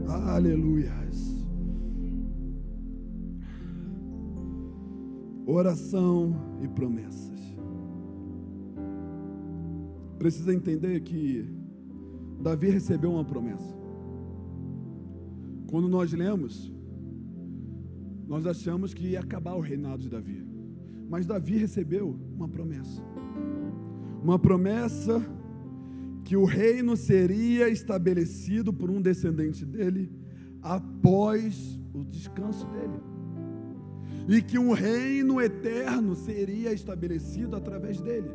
Aleluias. Oração e promessas. Precisa entender que Davi recebeu uma promessa. Quando nós lemos, nós achamos que ia acabar o reinado de Davi, mas Davi recebeu uma promessa. Uma promessa que o reino seria estabelecido por um descendente dele após o descanso dele, e que um reino eterno seria estabelecido através dele.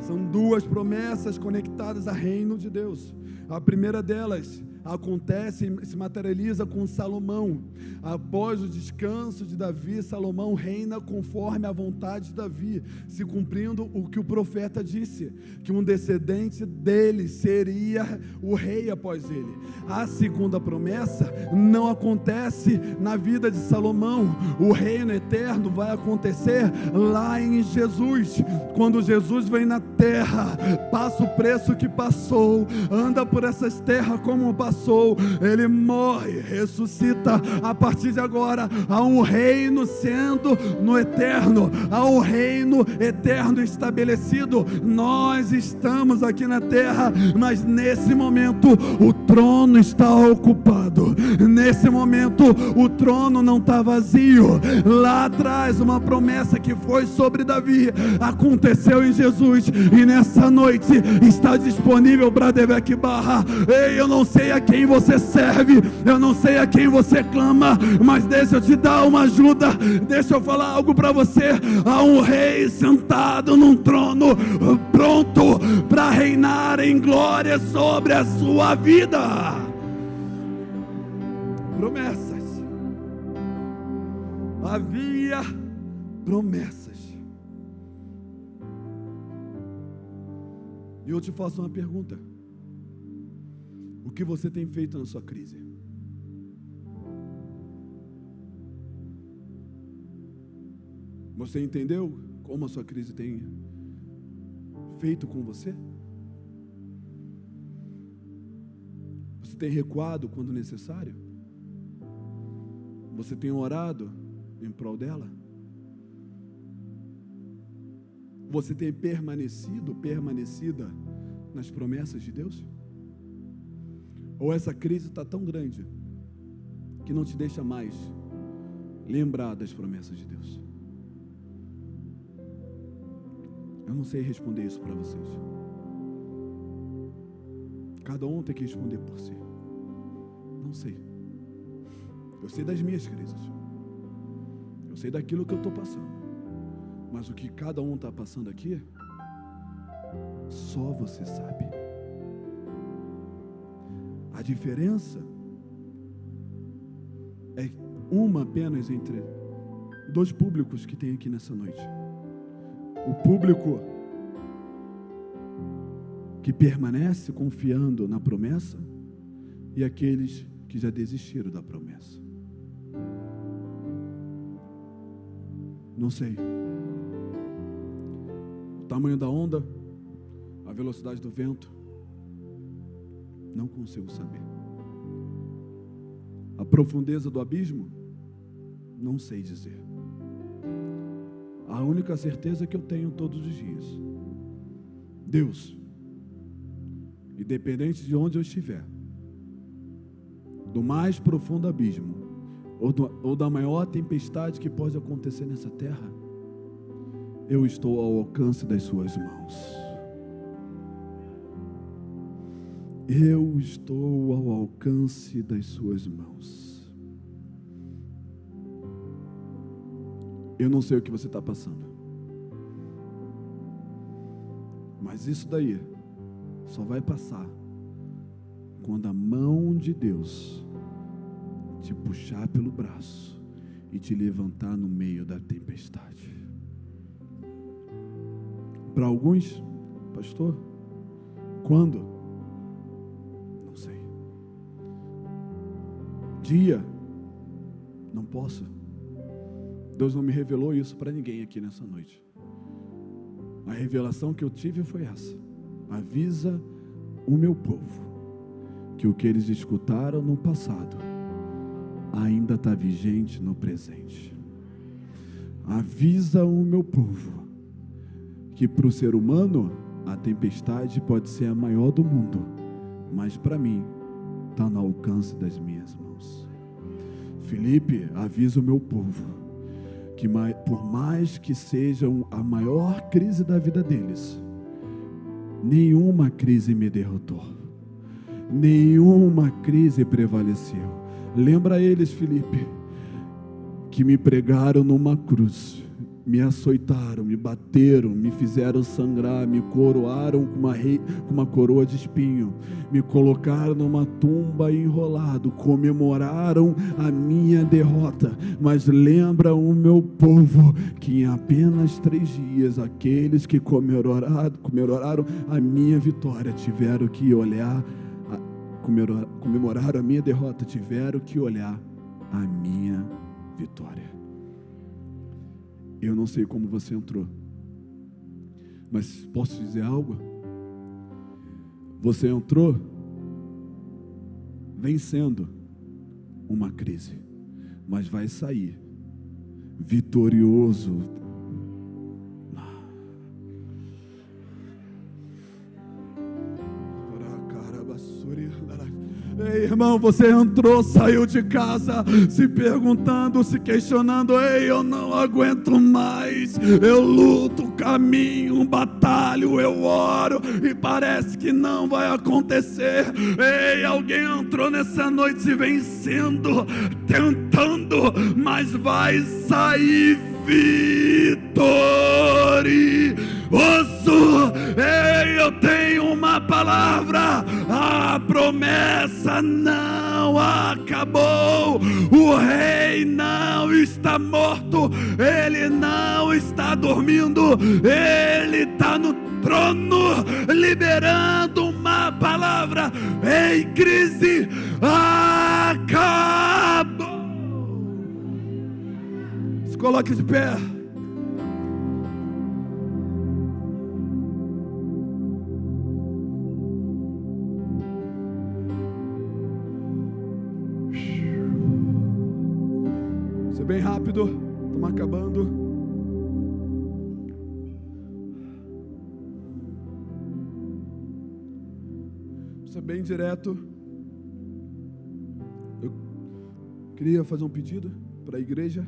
São 2 promessas conectadas ao reino de Deus. A primeira delas acontece e se materializa com Salomão. Após o descanso de Davi, Salomão reina conforme a vontade de Davi, se cumprindo o que o profeta disse, que um descendente dele seria o rei após ele. A segunda promessa não acontece na vida de Salomão. O reino eterno vai acontecer lá em Jesus. Quando Jesus vem na terra, passa o preço que passou, anda por essas terras como passou, ele morre, ressuscita. A partir de agora há um reino sendo no eterno, há um reino eterno estabelecido. Nós estamos aqui na terra, mas nesse momento o trono está ocupado. Nesse momento o trono não está vazio. Lá atrás uma promessa que foi sobre Davi aconteceu em Jesus, e nessa noite está disponível para Rebeca Barra. Ei, eu não sei a quem você serve, eu não sei a quem você clama, mas deixa eu te dar uma ajuda, deixa eu falar algo para você. Há um rei sentado num trono, pronto para reinar em glória sobre a sua vida. Promessas. Havia promessas. E eu te faço uma pergunta: o que você tem feito na sua crise? Você entendeu como a sua crise tem feito com você? Você tem recuado quando necessário? Você tem orado em prol dela? Você tem permanecida nas promessas de Deus? Ou essa crise está tão grande que não te deixa mais lembrar das promessas de Deus? Eu não sei responder isso para vocês. Cada um tem que responder por si. Não sei. Eu sei das minhas crises. Eu sei daquilo que eu estou passando. Mas o que cada um está passando aqui, só você sabe. A diferença é uma apenas entre dois públicos que tem aqui nessa noite. O público que permanece confiando na promessa e aqueles que já desistiram da promessa. Não sei. O tamanho da onda, a velocidade do vento, não consigo saber. A profundeza do abismo, não sei dizer. A única certeza que eu tenho todos os dias: Deus, independente de onde eu estiver, do mais profundo abismo, ou da maior tempestade que pode acontecer nessa terra, eu estou ao alcance das suas mãos. Eu estou ao alcance das suas mãos. Eu não sei o que você está passando, mas isso daí só vai passar quando a mão de Deus te puxar pelo braço e te levantar no meio da tempestade. Para alguns, pastor, quando? Não sei. Dia? Não posso. Deus não me revelou isso para ninguém aqui nessa noite. A revelação que eu tive foi essa: avisa o meu povo que o que eles escutaram no passado ainda está vigente no presente. Avisa o meu povo que para o ser humano a tempestade pode ser a maior do mundo, mas para mim está no alcance das minhas mãos. Felipe, avisa o meu povo que por mais que seja a maior crise da vida deles, nenhuma crise me derrotou, nenhuma crise prevaleceu. Lembra eles, Felipe, que me pregaram numa cruz, me açoitaram, me bateram, me fizeram sangrar, me coroaram com uma coroa de espinho, me colocaram numa tumba enrolado, comemoraram a minha derrota. Mas lembra o meu povo que em apenas 3 dias aqueles que comemoraram a minha vitória tiveram que olhar, comemoraram a minha derrota, tiveram que olhar a minha vitória. Eu não sei como você entrou, mas posso dizer algo? Você entrou vencendo uma crise, mas vai sair vitorioso. Ei, irmão, você entrou, saiu de casa se perguntando, se questionando: ei, eu não aguento mais, eu luto, caminho, batalho, eu oro e parece que não vai acontecer. Ei, alguém entrou nessa noite se vencendo, tentando, mas vai sair vitorioso. Ei, eu tenho uma palavra promessa não acabou. O rei não está morto, ele não está dormindo, ele está no trono, liberando uma palavra em crise. Acabou. Se coloque de pé. Ser bem rápido, estamos acabando. Ser bem direto. Eu queria fazer um pedido para a igreja.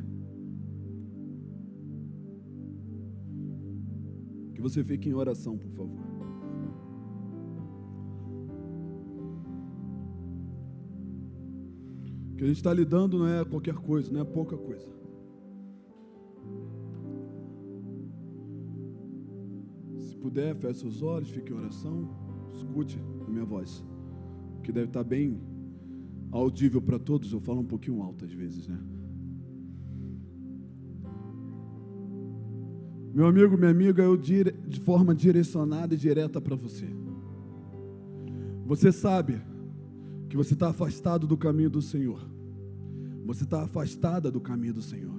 Que você fique em oração, por favor. O que a gente está lidando não é qualquer coisa, não é pouca coisa. Se puder, feche os olhos, fique em oração, escute a minha voz, que deve estar bem audível para todos. Eu falo um pouquinho alto às vezes, né? Meu amigo, minha amiga, eu de forma direcionada e direta para você. Você sabe que você está afastado do caminho do Senhor. Você está afastada do caminho do Senhor.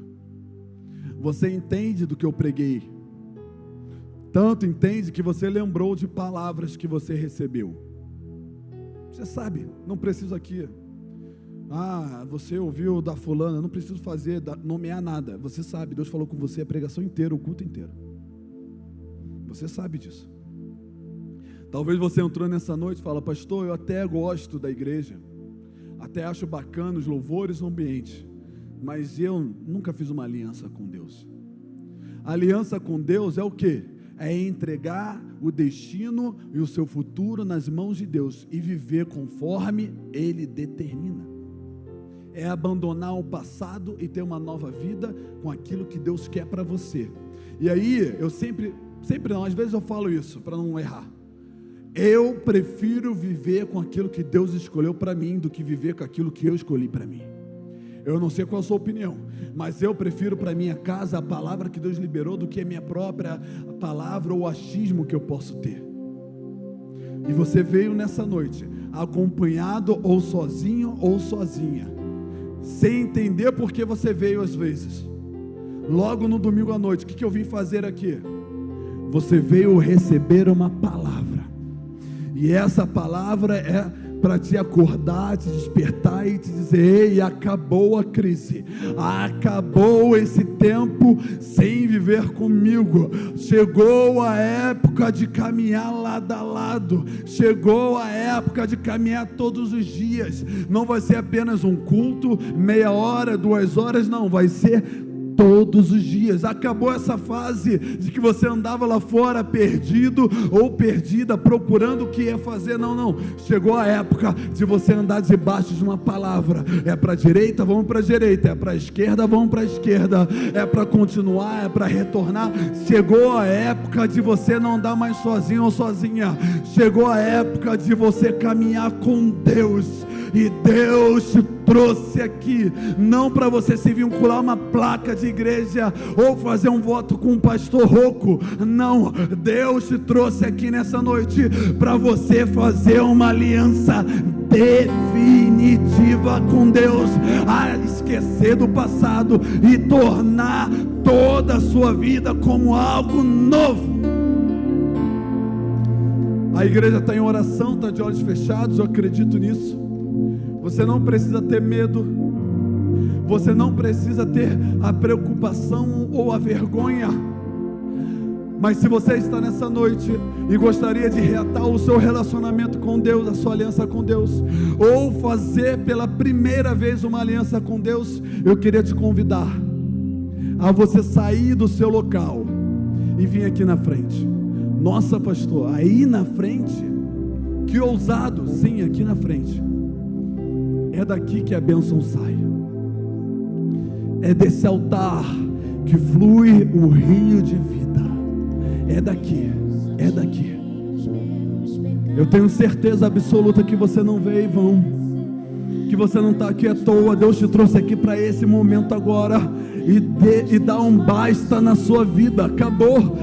Você entende do que eu preguei. Tanto entende que você lembrou de palavras que você recebeu. Você sabe, não preciso aqui. Você ouviu da fulana, não preciso nomear nada. Você sabe, Deus falou com você a pregação inteira, o culto inteiro. Você sabe disso. Talvez você entrou nessa noite e fala: pastor, eu até gosto da igreja, até acho bacana os louvores no ambiente, mas eu nunca fiz uma aliança com Deus. A aliança com Deus é o quê? É entregar o destino e o seu futuro nas mãos de Deus e viver conforme Ele determina. É abandonar o passado e ter uma nova vida com aquilo que Deus quer para você. E aí, eu sempre não, às vezes eu falo isso para não errar. Eu prefiro viver com aquilo que Deus escolheu para mim do que viver com aquilo que eu escolhi para mim. Eu não sei qual a sua opinião, mas eu prefiro para minha casa a palavra que Deus liberou do que a minha própria palavra ou achismo que eu posso ter. E você veio nessa noite acompanhado ou sozinho ou sozinha, sem entender por que você veio às vezes. Logo no domingo à noite, o que eu vim fazer aqui? Você veio receber uma palavra, e essa palavra é para te acordar, te despertar e te dizer: ei, acabou a crise, acabou esse tempo sem viver comigo, chegou a época de caminhar lado a lado, chegou a época de caminhar todos os dias. Não vai ser apenas um culto, meia hora, 2 horas, não, vai ser todos os dias. Acabou essa fase de que você andava lá fora perdido ou perdida, procurando o que ia fazer. Não, chegou a época de você andar debaixo de uma palavra. É para a direita, vamos para a direita, é para a esquerda, vamos para a esquerda, é para continuar, é para retornar. Chegou a época de você não andar mais sozinho ou sozinha, chegou a época de você caminhar com Deus. E Deus te trouxe aqui, não para você se vincular a uma placa de igreja, ou fazer um voto com um pastor rouco. Não, Deus te trouxe aqui nessa noite, para você fazer uma aliança definitiva com Deus, a esquecer do passado e tornar toda a sua vida como algo novo. A igreja está em oração, está de olhos fechados, eu acredito nisso. Você não precisa ter medo, você não precisa ter a preocupação ou a vergonha, mas se você está nessa noite e gostaria de reatar o seu relacionamento com Deus, a sua aliança com Deus, ou fazer pela primeira vez uma aliança com Deus, eu queria te convidar a você sair do seu local e vir aqui na frente. Nossa, pastor, aí na frente? Que ousado! Sim, aqui na frente. É daqui que a bênção sai. É desse altar que flui o rio de vida. É daqui, é daqui. Eu tenho certeza absoluta que você não veio em vão, que você não está aqui à toa. Deus te trouxe aqui para esse momento agora e dá um basta na sua vida. Acabou,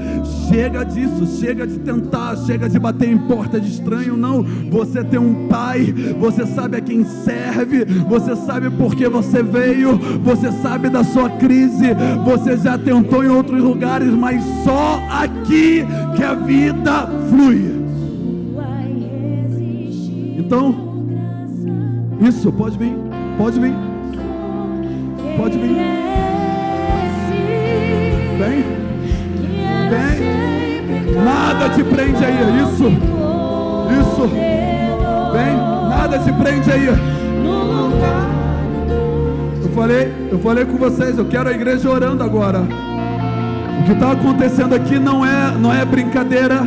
chega disso, chega de tentar, chega de bater em porta de estranho. Não, você tem um pai, você sabe a quem serve, você sabe por que você veio, você sabe da sua crise, você já tentou em outros lugares, mas só aqui que a vida flui. Então, isso, pode vir, pode vir, pode vir. Vem, vem, nada te prende aí, isso, vem, nada te prende aí. Eu falei com vocês, eu quero a igreja orando agora. O que está acontecendo aqui não é brincadeira,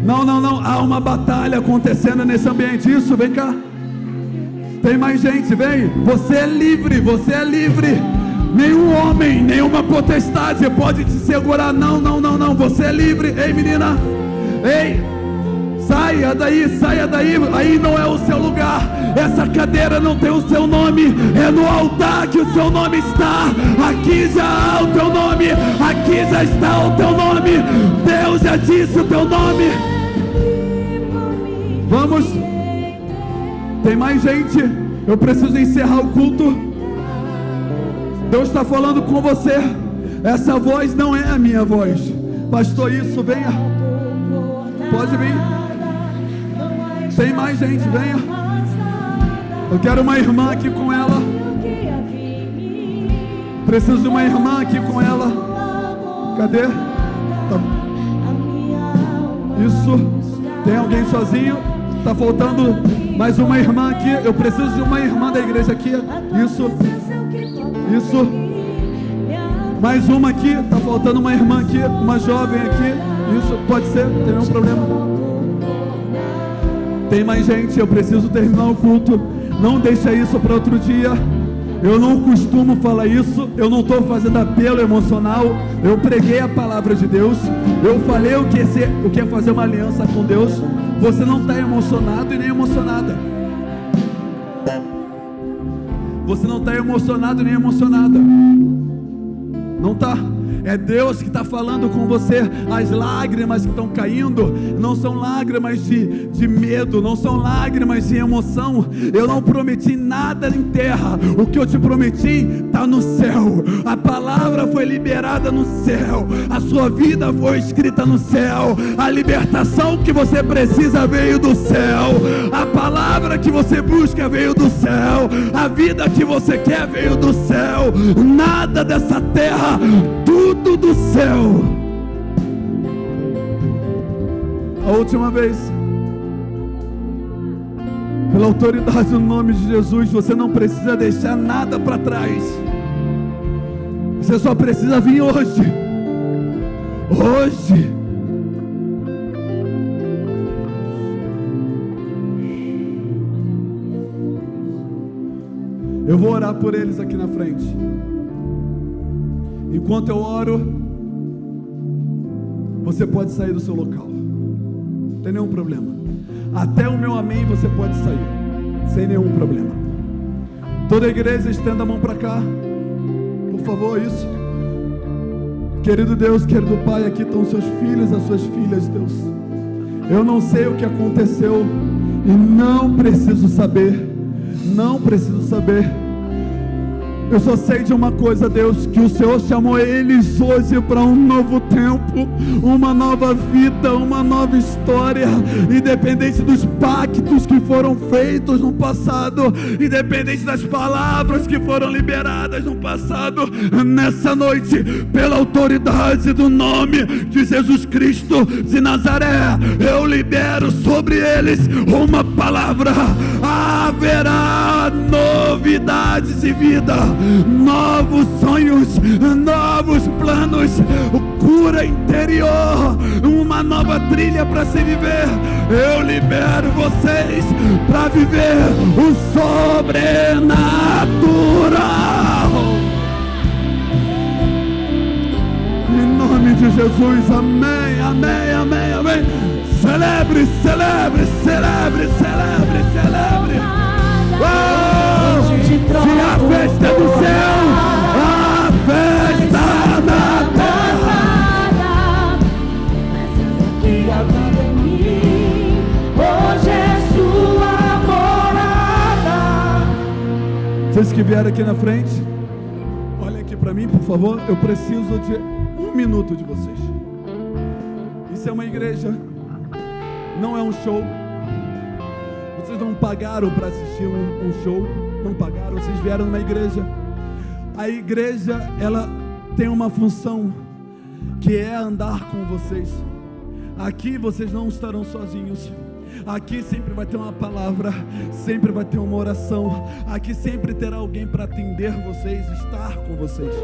não, há uma batalha acontecendo nesse ambiente, isso, vem cá. Tem mais gente, vem, você é livre, nenhum homem, nenhuma potestade pode te segurar, não, você é livre. Ei, menina, ei, saia daí, aí não é o seu lugar, essa cadeira não tem o seu nome, é no altar que o seu nome está, aqui já há o teu nome, aqui já está o teu nome, Deus já disse o teu nome. Vamos, tem mais gente, eu preciso encerrar o culto. Deus está falando com você, essa voz não é a minha voz, pastor, isso, venha, pode vir, tem mais gente, venha, eu quero uma irmã aqui com ela, preciso de uma irmã aqui com ela, cadê? Tá. Isso, tem alguém sozinho? Está faltando mais uma irmã aqui, eu preciso de uma irmã da igreja aqui, isso, mais uma aqui, está faltando uma irmã aqui, uma jovem aqui, isso, pode ser, não tem nenhum problema. Tem mais gente, eu preciso terminar o culto, não deixa isso para outro dia. Eu não costumo falar isso, eu não estou fazendo apelo emocional, eu preguei a palavra de Deus, eu falei o que é fazer uma aliança com Deus. Você não está emocionado e nem emocionada, você não está emocionado nem emocionada, não está. É Deus que está falando com você. As lágrimas que estão caindo não são lágrimas de medo, não são lágrimas de emoção. Eu não prometi nada em terra, o que eu te prometi está no céu. A palavra foi liberada no céu, a sua vida foi escrita no céu, a libertação que você precisa veio do céu, a palavra que você busca veio do céu, a vida que você quer veio do céu. Nada dessa terra, tudo do céu. A última vez, pela autoridade no nome de Jesus, você não precisa deixar nada para trás, você só precisa vir hoje. Eu vou orar por eles aqui na frente. Enquanto eu oro, você pode sair do seu local, não tem nenhum problema. Até o meu amém você pode sair, sem nenhum problema. Toda a igreja estenda a mão para cá, por favor, isso. Querido Deus, querido Pai, aqui estão seus filhos, as suas filhas, Deus. Eu não sei o que aconteceu e não preciso saber, Eu só sei de uma coisa, Deus, que o Senhor chamou eles hoje para um novo tempo, uma nova vida, uma nova história, independente dos pactos que foram feitos no passado, independente das palavras que foram liberadas no passado. Nessa noite, pela autoridade do nome de Jesus Cristo de Nazaré, eu libero sobre eles uma palavra. Haverá novidades de vida, novos sonhos, novos planos, cura interior, uma nova trilha para se viver. Eu libero vocês para viver o sobrenatural. Em nome de Jesus, amém, amém, amém, amém. Celebre, celebre, celebre, celebre, celebre. Oh, se a festa é do céu, a festa na terra. Que habita em mim, hoje é sua morada. Vocês que vieram aqui na frente, olhem aqui para mim, por favor. Eu preciso de 1 minuto de vocês. Isso é uma igreja, não é um show. Vocês não pagaram para assistir um show, não pagaram, vocês vieram numa igreja. A igreja, ela tem uma função, que é andar com vocês. Aqui vocês não estarão sozinhos. Aqui sempre vai ter uma palavra, sempre vai ter uma oração. Aqui sempre terá alguém para atender vocês, estar com vocês.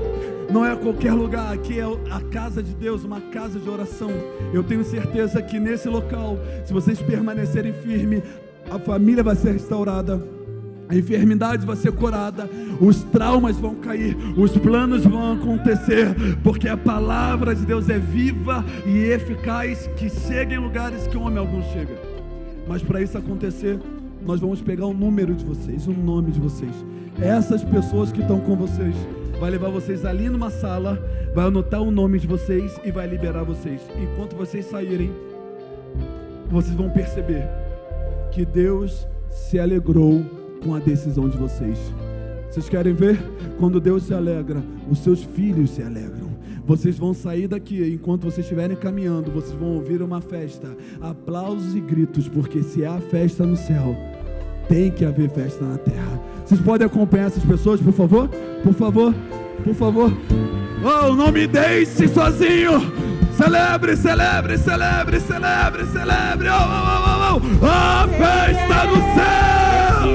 Não é qualquer lugar, aqui é a casa de Deus, uma casa de oração. Eu tenho certeza que nesse local, se vocês permanecerem firmes, a família vai ser restaurada, a enfermidade vai ser curada, os traumas vão cair, os planos vão acontecer, porque a palavra de Deus é viva e eficaz, que chega em lugares que homem algum chega. Mas para isso acontecer, nós vamos pegar o número de vocês, o nome de vocês. Essas pessoas que estão com vocês, vai levar vocês ali numa sala, vai anotar o nome de vocês e vai liberar vocês. Enquanto vocês saírem, vocês vão perceber que Deus se alegrou com a decisão de vocês. Vocês querem ver? Quando Deus se alegra, os seus filhos se alegram. Vocês vão sair daqui, enquanto vocês estiverem caminhando, vocês vão ouvir uma festa, aplausos e gritos, porque se há festa no céu, tem que haver festa na terra. Vocês podem acompanhar essas pessoas, por favor? Por favor, por favor. Oh, não me deixe sozinho. Celebre, celebre, celebre, celebre, celebre. Oh, oh, oh, oh. A festa do céu.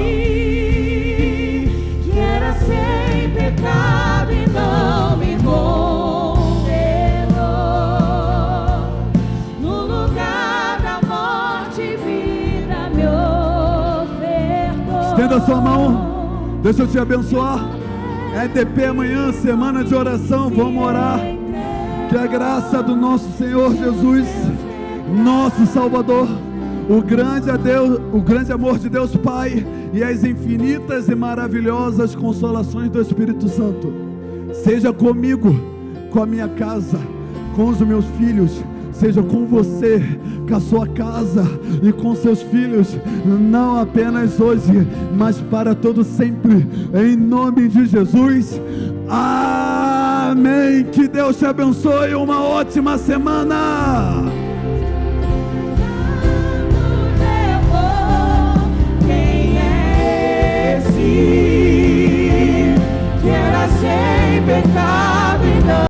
Que era sem pecado e não me condenou. No lugar da morte, vida me ofertou. Estenda a sua mão. Deixa eu te abençoar. EDP amanhã, semana de oração. Vamos orar. Que a graça do nosso Senhor Jesus, nosso Salvador, o grande amor de Deus Pai e as infinitas e maravilhosas consolações do Espírito Santo seja comigo, com a minha casa, com os meus filhos, seja com você, com a sua casa e com seus filhos, não apenas hoje, mas para todo sempre, em nome de Jesus. Amém. Que Deus te abençoe. Uma ótima semana. Quem é esse que era sem pecado?